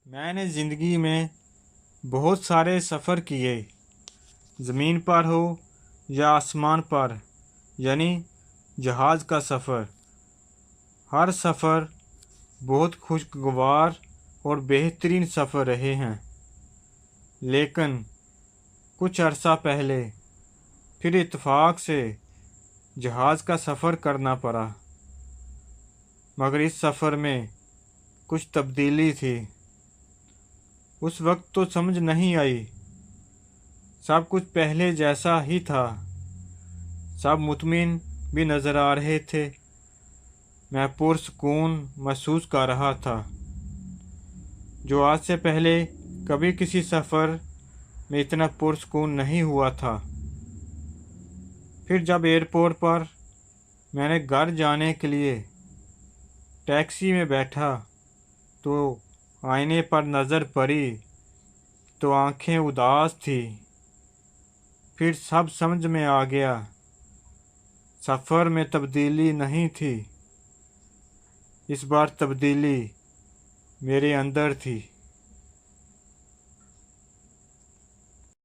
میں نے زندگی میں بہت سارے سفر کیے، زمین پر ہو یا آسمان پر، یعنی جہاز کا سفر۔ ہر سفر بہت خوشگوار اور بہترین سفر رہے ہیں، لیکن کچھ عرصہ پہلے پھر اتفاق سے جہاز کا سفر کرنا پڑا، مگر اس سفر میں کچھ تبدیلی تھی۔ اس وقت تو سمجھ نہیں آئی، سب کچھ پہلے جیسا ہی تھا، سب مطمئن بھی نظر آ رہے تھے، میں پرسکون محسوس کر رہا تھا، جو آج سے پہلے کبھی کسی سفر میں اتنا پرسکون نہیں ہوا تھا۔ پھر جب ایئرپورٹ پر میں نے گھر جانے کے لیے ٹیکسی میں بیٹھا تو آئینے پر نظر پڑی تو آنکھیں اداس تھی۔ پھر سب سمجھ میں آ گیا، سفر میں تبدیلی نہیں تھی، اس بار تبدیلی میرے اندر تھی۔